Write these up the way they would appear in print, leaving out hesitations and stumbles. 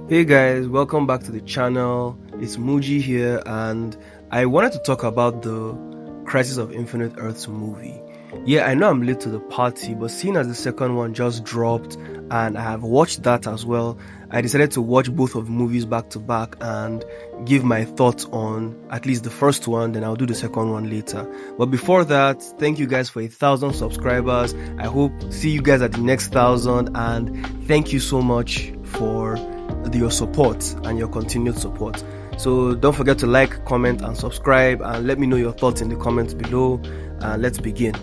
Hey guys, welcome back to the channel. It's Muji here, and I wanted to talk about the Crisis of Infinite Earths movie. Yeah, I know I'm late to the party, but seeing as the second one just dropped and I have watched that as well, I decided to watch both of the movies back to back and give my thoughts on at least the first one, then I'll do the second one later. But before that, thank you guys for 1,000 subscribers. I hope see you guys at the next 1,000, and thank you so much for your support and your continued support. So don't forget to like, comment and subscribe, and let me know your thoughts in the comments below, and let's begin.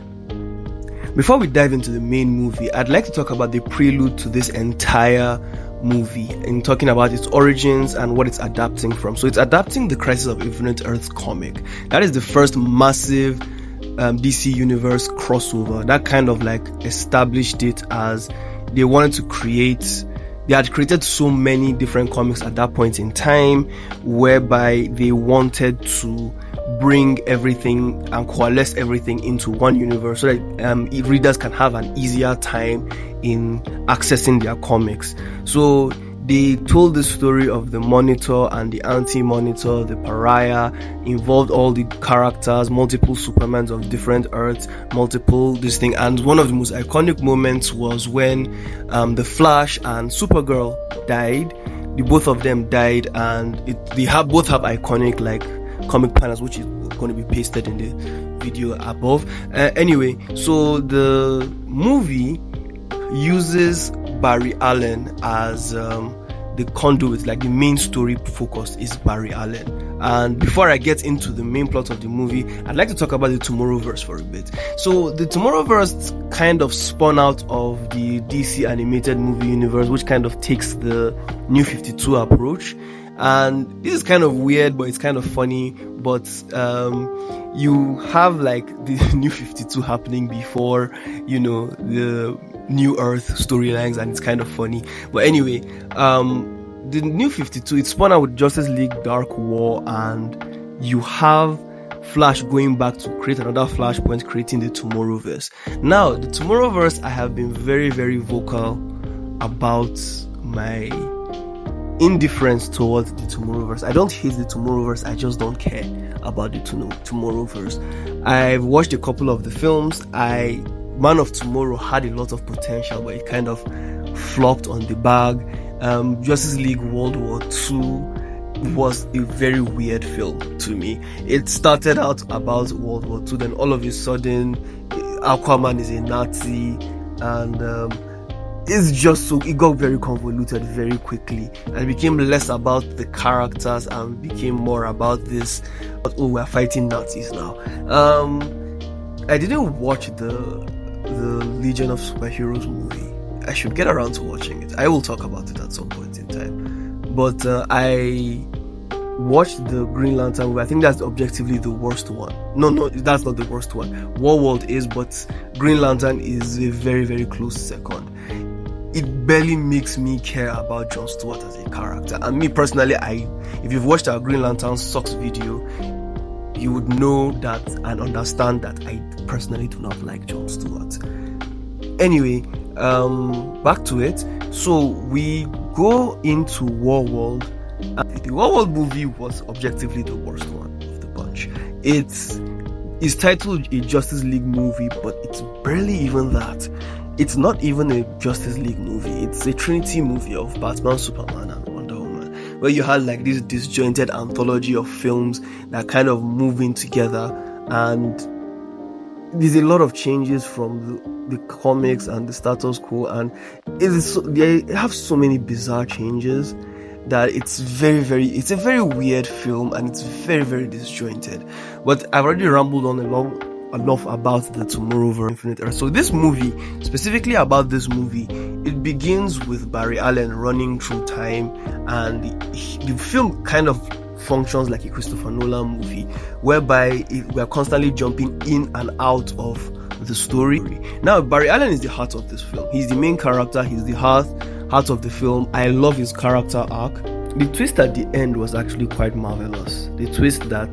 Before we dive into the main movie, I'd like to talk about the prelude to this entire movie in talking about its origins and what it's adapting from. So it's adapting the Crisis of Infinite Earths comic. That is the first massive DC Universe crossover that kind of like established it as they wanted to create. They had created so many different comics at that point in time, whereby they wanted to bring everything and coalesce everything into one universe so that readers can have an easier time in accessing their comics. So they told the story of the Monitor and the Anti-Monitor, the Pariah, involved all the characters, multiple Supermans of different Earths, multiple this thing. And one of the most iconic moments was when the Flash and Supergirl died. The both of them died, and they both have iconic like comic panels, which is going to be pasted in the video above. Anyway, so the movie uses Barry Allen as the conduit, like the main story focus is Barry Allen. And before I get into the main plot of the movie, I'd like to talk about the Tomorrowverse for a bit. So the Tomorrowverse kind of spun out of the DC animated movie universe, which kind of takes the New 52 approach. And this is kind of weird, but it's kind of funny. But you have like the New 52 happening before, the New Earth storylines, and it's kind of funny. But anyway, the New 52, it's spun out with Justice League Dark War, and you have Flash going back to create another Flashpoint, creating the Tomorrowverse. Now, the Tomorrowverse, I have been very, very vocal about my indifference towards the Tomorrowverse. I don't hate the Tomorrowverse, I just don't care about the Tomorrowverse. I've watched a couple of the films. Man of Tomorrow had a lot of potential, but it kind of flopped on the bag. Justice League World War II was a very weird film to me. It started out about World War II, then all of a sudden Aquaman is a Nazi, and it's just so it got very convoluted very quickly, and it became less about the characters and became more about this, we're fighting Nazis now. I didn't watch the Legion of Superheroes movie. I should get around to watching it. I will talk about it at some point in time. But I watched the Green Lantern movie. I think that's objectively the worst one. No, that's not the worst one. Warworld is, but Green Lantern is a very, very close second. It barely makes me care about Jon Stewart as a character. And me personally, if you've watched our Green Lantern Sucks video, you would know that and understand that I personally do not like Jon Stewart. Anyway, back to it. So we go into Warworld. The Warworld movie was objectively the worst one of the bunch. It's titled a Justice League movie, but it's barely even that. It's not even a Justice League movie. It's a Trinity movie of Batman, Superman, and Wonder Woman, where you had like this disjointed anthology of films that kind of moving together, and there's a lot of changes from the comics and the status quo, and they have so many bizarre changes that it's a very weird film, and it's very, very disjointed. But I've already rambled on enough about the Tomorrowverse Infinite Earth. So this movie, specifically about this movie, it begins with Barry Allen running through time, and the film kind of functions like a Christopher Nolan movie, whereby we are constantly jumping in and out of the story. Now, Barry Allen is the heart of this film. He's the main character. He's the heart of the film. I love his character arc. The twist at the end was actually quite marvelous. The twist that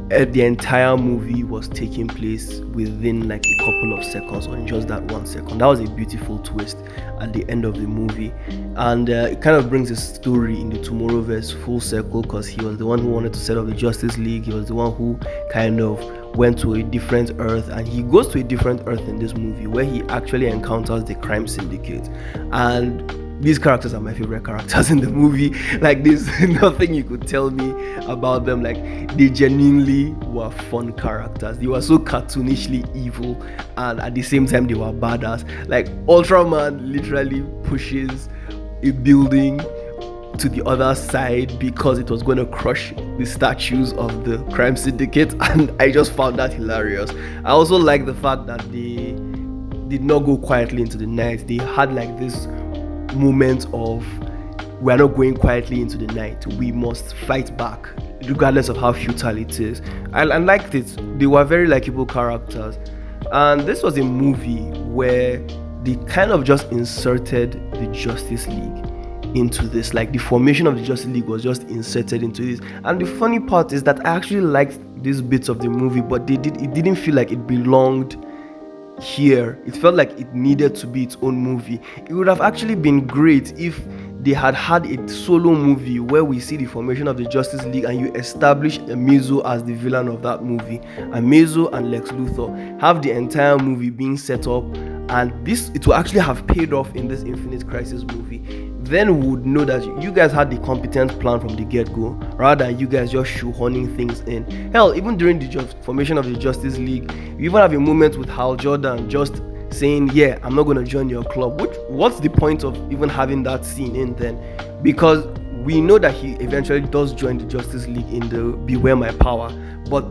the entire movie was taking place within like a couple of seconds, or in just that 1 second. That was a beautiful twist at the end of the movie, and it kind of brings the story in the Tomorrowverse full circle, because he was the one who wanted to set up the Justice League. He was the one who kind of went to a different Earth, and he goes to a different Earth in this movie where he actually encounters the crime syndicate. And these characters are my favorite characters in the movie. Like, there's nothing you could tell me about them. Like, they genuinely were fun characters. They were so cartoonishly evil, and at the same time they were badass. Like, Ultraman literally pushes a building to the other side because it was going to crush the statues of the crime syndicate, and I just found that hilarious. I also like the fact that they did not go quietly into the night. They had like this moment of, we're not going quietly into the night, we must fight back regardless of how futile it is. I liked it. They were very likable characters, and this was a movie where they kind of just inserted the Justice League into this. Like, the formation of the Justice League was just inserted into this, and the funny part is that I actually liked these bits of the movie, but it didn't feel like it belonged here. It felt like it needed to be its own movie. It would have actually been great if they had a solo movie where we see the formation of the Justice League and you establish Amazo as the villain of that movie. Amazo and Lex Luthor have the entire movie being set up, and it will actually have paid off in this Infinite Crisis movie. Then we would know that you guys had the competent plan from the get-go, rather than you guys just shoehorning things in. Hell, even during the formation of the Justice League, you even have a moment with Hal Jordan just saying, yeah, I'm not going to join your club. What's the point of even having that scene in then? Because we know that he eventually does join the Justice League in the Beware My Power, but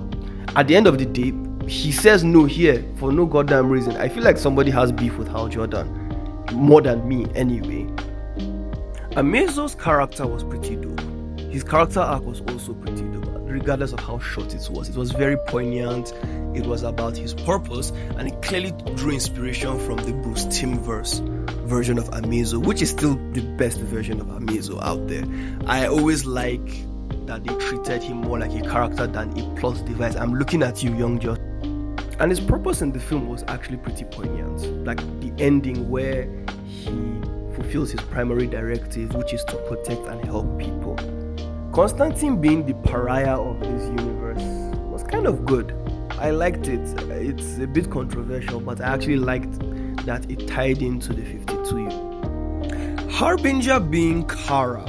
at the end of the day, he says no here for no goddamn reason. I feel like somebody has beef with Hal Jordan, more than me anyway. Amazo's character was pretty dope. His character arc was also pretty dope, regardless of how short it was. It was very poignant. It was about his purpose, and it clearly drew inspiration from the Bruce Timmverse version of Amazo, which is still the best version of Amazo out there. I always like that they treated him more like a character than a plot device. I'm looking at you, young Josh. And his purpose in the film was actually pretty poignant. Like the ending where he fulfills his primary directive, which is to protect and help people. Constantine being the pariah of this universe was kind of good. I liked it. It's a bit controversial, but I actually liked that it tied into the 52. Harbinger being Kara.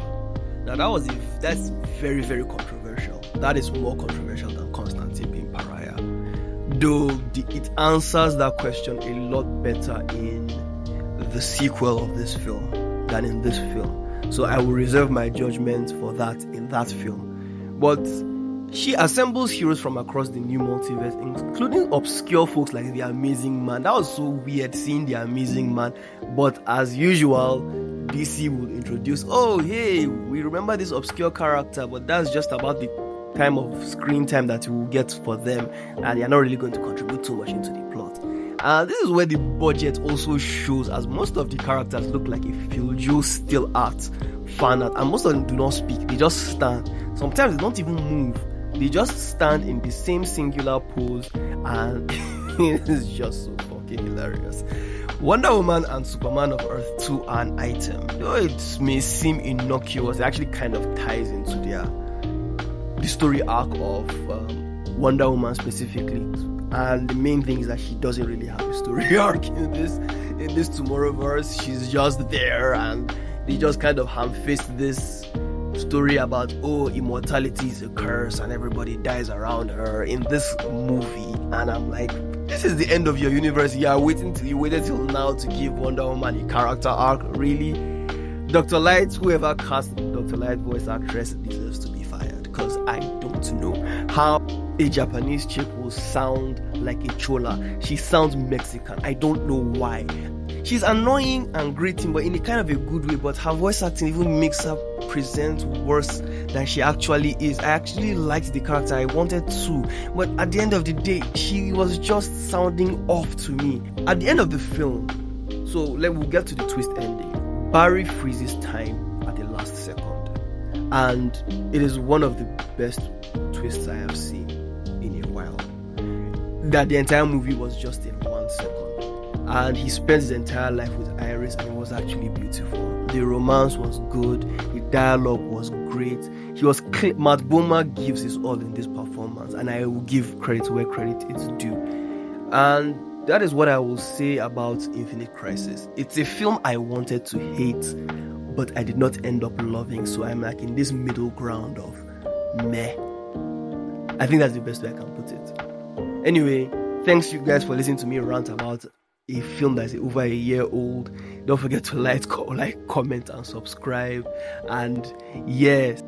Now that's very, very controversial. That is more controversial than Constantine being pariah. Though it answers that question a lot better in the sequel of this film than in this film. So I will reserve my judgment for that in that film. But she assembles heroes from across the new multiverse, including obscure folks like the Amazing Man. That was so weird seeing the Amazing Man. But as usual, DC will introduce, oh hey, we remember this obscure character, but that's just about the time of screen time that you will get for them, and they're not really going to contribute too much into the plot. This is where the budget also shows, as most of the characters look like a Phil Joe still art, fan art, and most of them do not speak. They just stand. Sometimes they don't even move. They just stand in the same singular pose, and it's just so fucking hilarious. Wonder Woman and Superman of Earth 2 are an item. Though it may seem innocuous, it actually kind of ties into the story arc of Wonder Woman specifically. And the main thing is that she doesn't really have a story arc in this Tomorrowverse. She's just there, and they just kind of ham-faced this story about, oh, immortality is a curse and everybody dies around her in this movie. And I'm like, this is the end of your universe. You waited till now to give Wonder Woman a character arc, really? Dr. Light, whoever cast Dr. Light voice actress, deserves to be fired, because I don't know how a Japanese chick will sound like a chola. She sounds Mexican. I don't know why. She's annoying and grating, but in a kind of a good way, but her voice acting even makes her present worse than she actually is. I actually liked the character. I wanted to, but at the end of the day, she was just sounding off to me. At the end of the film, so we'll get to the twist ending. Barry freezes time at the last second, and it is one of the best twists I have seen that the entire movie was just in 1 second. And he spent his entire life with Iris, and it was actually beautiful. The romance was good, the dialogue was great. Matt Bomer gives his all in this performance, and I will give credit where credit is due. And that is what I will say about Infinite Crisis. It's a film I wanted to hate, but I did not end up loving, so I'm like in this middle ground of meh. I think that's the best way I can put it. Anyway, thanks you guys for listening to me rant about a film that's over a year old. Don't forget to like, comment, and subscribe. And yes.